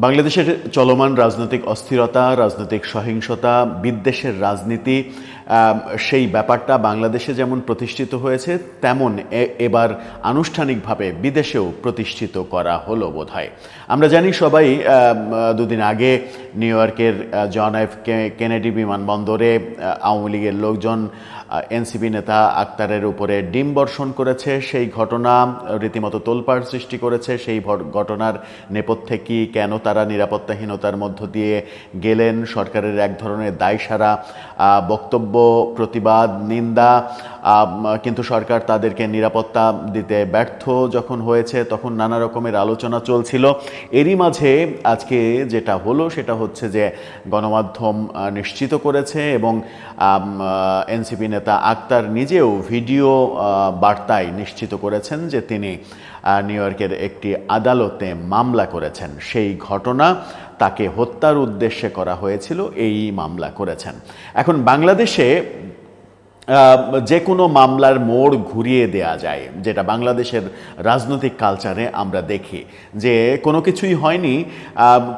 বাংলাদেশের চলমান রাজনৈতিক অস্থিরতা, রাজনৈতিক সহিংসতা, বিদ্বেষের রাজনীতি, সেই ব্যাপারটা বাংলাদেশে যেমন প্রতিষ্ঠিত হয়েছে তেমন এবার আনুষ্ঠানিকভাবে বিদেশেও প্রতিষ্ঠিত করা হলো বোধহয়। আমরা জানি সবাই দুদিন আগে নিউ ইয়র্কের জন এফ কেনেডি বিমানবন্দরে আওয়ামী লীগের লোকজন এনসিপি নেতা আক্তারের উপরে ডিম বর্ষণ করেছে। সেই ঘটনা রীতিমতো তোলপাড় সৃষ্টি করেছে। সেই ঘটনার নেপথ্যে কি, কেন তারা নিরাপত্তাহীনতার মধ্য দিয়ে গেলেন, সরকারের এক ধরনের দায়সারা বক্তব্য, প্রতিবাদ, নিন্দা, কিন্তু সরকার তাদেরকে নিরাপত্তা দিতে ব্যর্থ যখন হয়েছে তখন নানা রকমের আলোচনা চলছিল। এরই মাঝে আজকে যেটা হলো সেটা হচ্ছে যে গণমাধ্যম নিশ্চিত করেছে এবং এনসিপি নেতা আক্তার নিজেও ভিডিও বার্তায় নিশ্চিত করেছেন যে তিনি নিউ ইয়র্কের একটি আদালতে মামলা করেছেন। সেই ঘটনা তাকে হত্যার উদ্দেশ্যে করা হয়েছিল, এই মামলা করেছেন। এখন বাংলাদেশে যে কোনো মামলার মোড় ঘুরিয়ে দেয়া যায়, যেটা বাংলাদেশের রাজনৈতিক কালচারে আমরা দেখি যে কোনো কিছুই হয়নি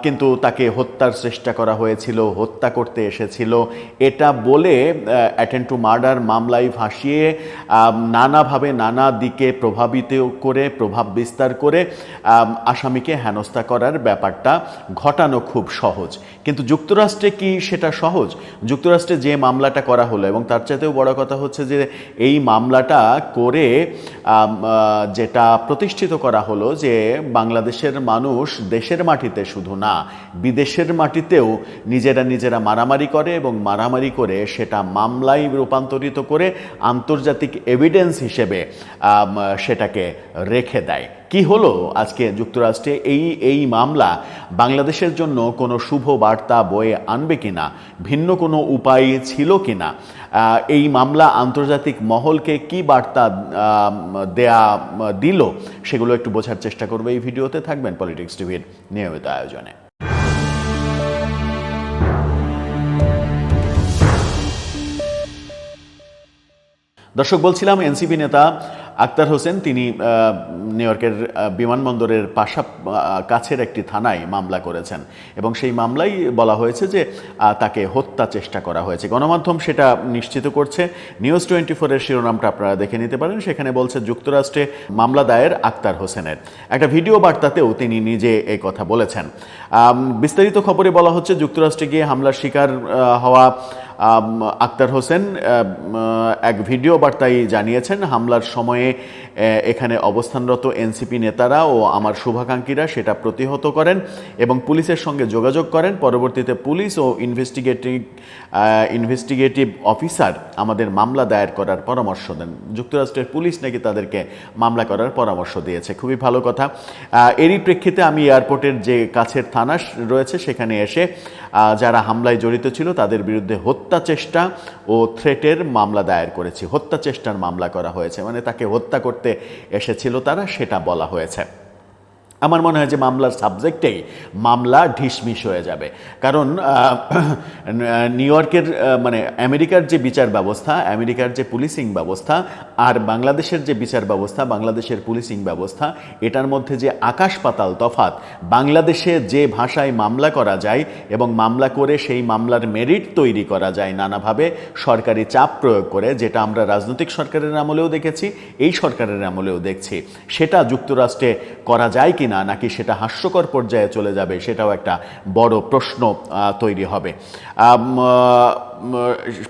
কিন্তু তাকে হত্যার চেষ্টা করা হয়েছিল, হত্যা করতে এসেছিল, এটা বলে অ্যাটেম্প্ট টু মার্ডার মামলায় ভাসিয়ে নানাভাবে নানা দিকে প্রভাবিত করে, প্রভাব বিস্তার করে আসামিকে হেনস্থা করার ব্যাপারটা ঘটানো খুব সহজ। কিন্তু যুক্তরাষ্ট্রে কি সেটা সহজ? যুক্তরাষ্ট্রে যে মামলাটা করা হলো, এবং তার চাইতেও বড় কথা হচ্ছে যে এই মামলাটা করে যেটা প্রতিষ্ঠিত করা হলো যে বাংলাদেশের মানুষ দেশের মাটিতে শুধু না বিদেশের মাটিতেও নিজেরা মারামারি করে এবং মারামারি করে সেটা মামলায় রূপান্তরিত করে আন্তর্জাতিক এভিডেন্স হিসেবে সেটাকে রেখে দেয়। কি হলো আজকে যুক্তরাষ্ট্রে এই মামলা বাংলাদেশের জন্য কোনো শুভ বার্তা বয়ে আনবে কিনা, ভিন্ন কোনো উপায় ছিল কিনা, এই মামলা আন্তর্জাতিক মহলকে কি বার্তা দিল, সেগুলো একটু বোঝার চেষ্টা করবে এই ভিডিওতে। থাকবেন পলিটিক্স টিভির নিয়মিত আয়োজনে। দর্শক, বলছিলাম এনসিপি নেতা আক্তার হোসেন তিনি নিউ ইয়র্কের বিমানবন্দরের কাছের একটি থানায় মামলা করেছেন এবং সেই মামলায় বলা হয়েছে যে তাকে হত্যা চেষ্টা করা হয়েছে। গণমাধ্যম সেটা নিশ্চিত করছে। নিউজ 24-এর শিরোনামটা আপনারা দেখে নিতে পারেন। সেখানে বলছে যুক্তরাষ্ট্রে মামলা দায়ের আক্তার হোসেনের। একটা ভিডিও বার্তাতেও তিনি নিজে এই কথা বলেছেন। বিস্তারিত খবরে বলা হচ্ছে যুক্তরাষ্ট্রে গিয়ে হামলার শিকার হওয়া আক্তার হোসেন এক ভিডিও বার্তায় জানিয়েছেন, হামলার সময়ে এখানে অবস্থানরত এনসিপি নেতারা ও আমার শুভাকাঙ্ক্ষীরা সেটা প্রতিহত করেন এবং পুলিশের সঙ্গে যোগাযোগ করেন। পরবর্তীতে পুলিশ ও ইনভেস্টিগেটিভ অফিসার আমাদের মামলা দায়ের করার পরামর্শ দেন। যুক্তরাষ্ট্রের পুলিশ নাকি তাদেরকে মামলা করার পরামর্শ দিয়েছে। খুবই ভালো কথা। এরই প্রেক্ষিতে আমি এয়ারপোর্টের যে কাছের থানা রয়েছে সেখানে এসে যারা হামলায় জড়িত ছিল তাদের বিরুদ্ধে হত্যা চেষ্টা ও থ্রেটের মামলা দায়ের করেছি। হত্যা চেষ্টার মামলা করা হয়েছে, মানে তাকে হত্যা করতে এসেছিল তারা, সেটা বলা হয়েছে। আমার মনে হয় যে মামলার সাবজেক্টেই মামলা ঢিসমিস হয়ে যাবে। কারণ নিউ ইয়র্কের মানে আমেরিকার যে বিচার ব্যবস্থা, আমেরিকার যে পুলিশিং ব্যবস্থা আর বাংলাদেশের যে বিচার ব্যবস্থা, বাংলাদেশের পুলিশিং ব্যবস্থা, এটার মধ্যে যে আকাশ পাতাল তফাৎ। বাংলাদেশে যে ভাষায় মামলা করা যায় এবং মামলা করে সেই মামলার মেরিট তৈরি করা যায় নানাভাবে সরকারি চাপ প্রয়োগ করে, যেটা আমরা রাজনৈতিক সরকারের আমলেও দেখেছি, এই সরকারের আমলেও দেখছি, সেটা যুক্তরাষ্ট্রে করা যায় কি না, নাকি সেটা হাস্যকর পর্যায়ে চলে যাবে, সেটাও একটা বড় প্রশ্ন তৈরি হবে।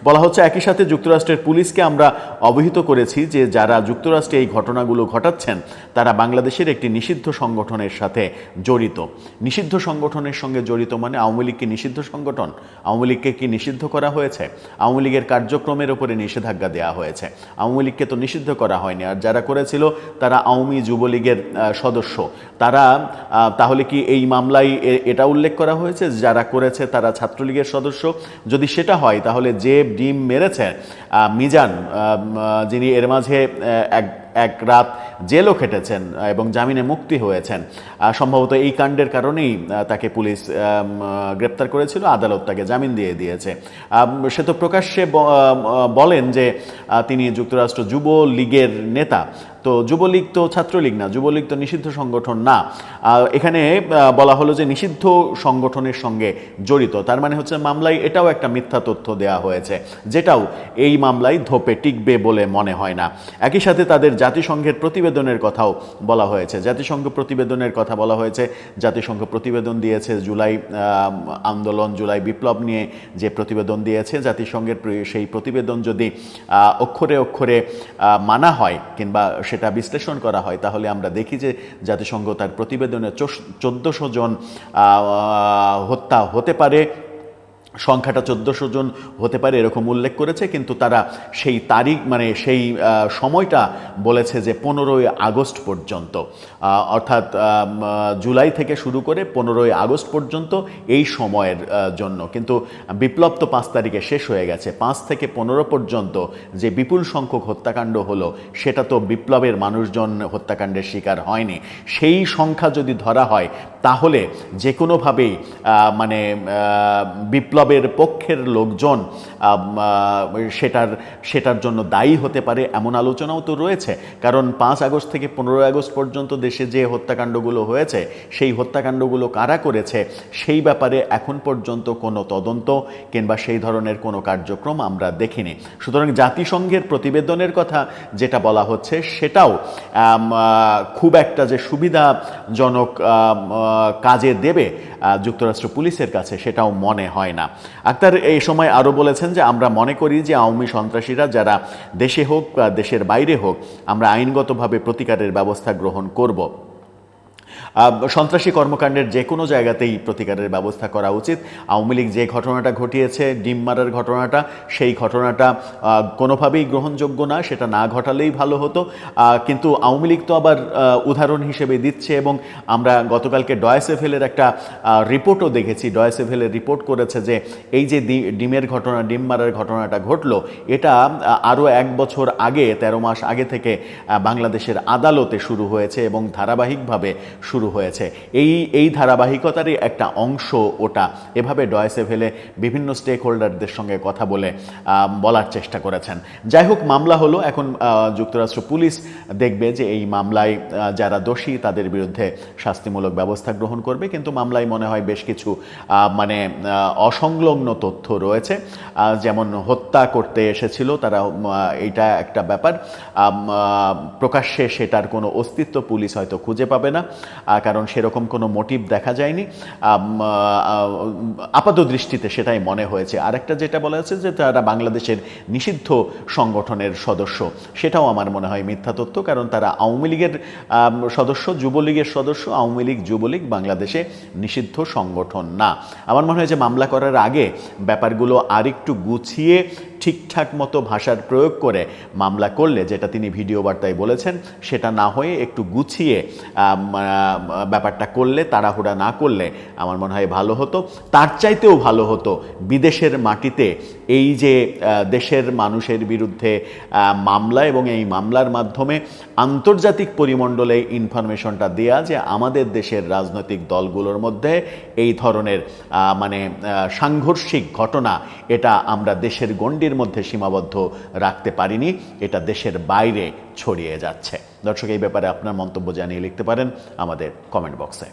বলা হচ্ছে একই সাথে যুক্তরাষ্ট্রের পুলিশকে আমরা অবহিত করেছি যে যারা যুক্তরাষ্ট্রে এই ঘটনাগুলো ঘটাচ্ছেন তারা বাংলাদেশের একটি নিষিদ্ধ সংগঠনের সাথে জড়িত। নিষিদ্ধ সংগঠনের সঙ্গে জড়িত মানে আওয়ামী লীগ কি নিষিদ্ধ সংগঠন? আওয়ামী লীগকে কি নিষিদ্ধ করা হয়েছে? আওয়ামী লীগের কার্যক্রমের উপরে নিষেধাজ্ঞা দেওয়া হয়েছে, আওয়ামী লীগকে তো নিষিদ্ধ করা হয়নি। আর যারা করেছিল তারা আওয়ামী যুবলীগের সদস্য। তারা তাহলে কি এই মামলায় এটা উল্লেখ করা হয়েছে যারা করেছে তারা ছাত্রলীগের সদস্য? যদি সেটা হয় তাহলে যে ডিম মেরেছে মিজান, যিনি এর মাঝে এক রাত জেলও খেটেছেন এবং জামিনে মুক্তি হয়েছেন, সম্ভবত এই কাণ্ডের কারণেই তাকে পুলিশ গ্রেপ্তার করেছিল, আদালত তাকে জামিন দিয়ে দিয়েছে। সে তো প্রকাশ্যে বলেন যে তিনি যুক্তরাষ্ট্র যুবলীগের নেতা। তো যুবলীগ তো ছাত্রলীগ না, যুবলীগ তো নিষিদ্ধ সংগঠন না। এখানে বলা হলো যে নিষিদ্ধ সংগঠনের সঙ্গে জড়িত, তার মানে হচ্ছে মামলায় এটাও একটা মিথ্যা তথ্য দেওয়া হয়েছে, যেটাও এই মামলায় ধোপে টিকবে বলে মনে হয় না। একই সাথে তাদের জাতিসংঘের প্রতিবেদনের কথাও বলা হয়েছে। জাতিসংঘ প্রতিবেদনের কথা বলা হয়েছে, জাতিসংঘ প্রতিবেদন দিয়েছে জুলাই আন্দোলন, জুলাই বিপ্লব নিয়ে যে প্রতিবেদন দিয়েছে জাতিসংঘের, সেই প্রতিবেদন যদি অক্ষরে অক্ষরে মানা হয় কিংবা সেটা বিশ্লেষণ করা হয়, তাহলে আমরা দেখি যে জাতিসংঘ তার প্রতিবেদনে 1400 জন হত্যা হতে পারে, সংখ্যাটা 1400 জন হতে পারে এরকম উল্লেখ করেছে, কিন্তু তারা সেই তারিখ মানে সেই সময়টা বলেছে যে 15ই আগস্ট পর্যন্ত, অর্থাৎ জুলাই থেকে শুরু করে 15ই আগস্ট পর্যন্ত এই সময়ের জন্য। কিন্তু বিপ্লব তো 5 তারিখে শেষ হয়ে গেছে। 5 থেকে 15 পর্যন্ত যে বিপুল সংখ্যক হত্যাকাণ্ড হলো, সেটা তো বিপ্লবের মানুষজন হত্যাকাণ্ডের শিকার হয়নি। সেই সংখ্যা যদি ধরা হয়, তাহলে যে কোনোভাবেই মানে বিপ্লবের পক্ষের লোকজন সেটার জন্য দায়ী হতে পারে এমন আলোচনাও তো রয়েছে। কারণ 5 আগস্ট থেকে 15 আগস্ট পর্যন্ত দেশে যে হত্যাকাণ্ডগুলো হয়েছে, সেই হত্যাকাণ্ডগুলো কারা করেছে সেই ব্যাপারে এখন পর্যন্ত কোনো তদন্ত কিংবা সেই ধরনের কোনো কার্যক্রম আমরা দেখিনি। সুতরাং জাতিসংঘের প্রতিবেদনের কথা যেটা বলা হচ্ছে, সেটাও খুব একটা যে সুবিধাজনক কাজে দেবে যুক্তরাষ্ট্র পুলিশের কাছে, সেটাও মনে হয় না। আক্তার এই সময় আরও বলেছেন যে আমরা মনে করি যে আওয়ামী সন্ত্রাসীরা যারা দেশে হোক বা দেশের বাইরে হোক, আমরা আইনগতভাবে প্রতিকারের ব্যবস্থা গ্রহণ করব। সন্ত্রাসী কর্মকাণ্ডের যে কোনো জায়গাতেই প্রতিকারের ব্যবস্থা করা উচিত। আওয়ামী লীগ যে ঘটনাটা ঘটিয়েছে, ডিম মারার ঘটনাটা, সেই ঘটনাটা কোনোভাবেই গ্রহণযোগ্য না, সেটা না ঘটালেই ভালো হতো। কিন্তু আওয়ামী লীগ তো আবার উদাহরণ হিসেবে দিচ্ছে, এবং আমরা গতকালকে ডয়েসেভেলের একটা রিপোর্টও দেখেছি। ডয়েসেভেলের রিপোর্ট করেছে যে এই যে ডিমের ঘটনা, ডিম মারার ঘটনাটা ঘটলো, এটা আরও 1 বছর আগে, 13 মাস আগে থেকে বাংলাদেশের আদালতে শুরু হয়েছে এবং ধারাবাহিকভাবে শুরু হয়েছে। এই ধারাবাহিকতারই একটা অংশ ওটা। এভাবে ডয়েসেভেলে বিভিন্ন স্টেক হোল্ডারদের সঙ্গে কথা বলার চেষ্টা করেছেন। যাই হোক, মামলা হলো, এখন যুক্তরাষ্ট্র পুলিশ দেখবে যে এই মামলায় যারা দোষী তাদের বিরুদ্ধে শাস্তিমূলক ব্যবস্থা গ্রহণ করবে। কিন্তু মামলায় মনে হয় বেশ কিছু মানে অসংলগ্ন তথ্য রয়েছে, যেমন হত্যা করতে এসেছিল তারা, এইটা একটা ব্যাপার। প্রকাশ্যে সেটার কোনো অস্তিত্ব পুলিশ হয়তো খুঁজে পাবে না, কারণ সেরকম কোনো মোটিভ দেখা যায়নি আপাত দৃষ্টিতে, সেটাই মনে হয়েছে। আরেকটা যেটা বলা হয়েছে যে তারা বাংলাদেশের নিষিদ্ধ সংগঠনের সদস্য, সেটাও আমার মনে হয় মিথ্যা তথ্য, কারণ তারা আওয়ামী লীগের সদস্য, যুবলীগের সদস্য। আওয়ামী লীগ, যুবলীগ বাংলাদেশে নিষিদ্ধ সংগঠন না। আমার মনে হয় যে মামলা করার আগে ব্যাপারগুলো আরেকটু গুছিয়ে ঠিকঠাক মতো ভাষার প্রয়োগ করে মামলা করলে, যেটা তিনি ভিডিও বার্তায় বলেছেন, সেটা না হয়ে একটু গুছিয়ে ব্যাপারটা করলে, তাড়াহুড়া না করলে আমার মনে হয় ভালো হতো। তার চাইতেও ভালো হতো বিদেশের মাটিতে এই যে দেশের মানুষের বিরুদ্ধে মামলা, এবং এই মামলার মাধ্যমে আন্তর্জাতিক পরিমণ্ডলে ইনফরমেশনটা দেয়া যে আমাদের দেশের রাজনৈতিক দলগুলোর মধ্যে এই ধরনের মানে সাংঘর্ষিক ঘটনা, এটা আমরা দেশের গণ্ডির মধ্যে সীমাবদ্ধ রাখতে পারিনি, এটা দেশের বাইরে ছড়িয়ে যাচ্ছে। দর্শক, এই ব্যাপারে আপনার মন্তব্য জানিয়ে লিখতে পারেন আমাদের কমেন্ট বক্সে।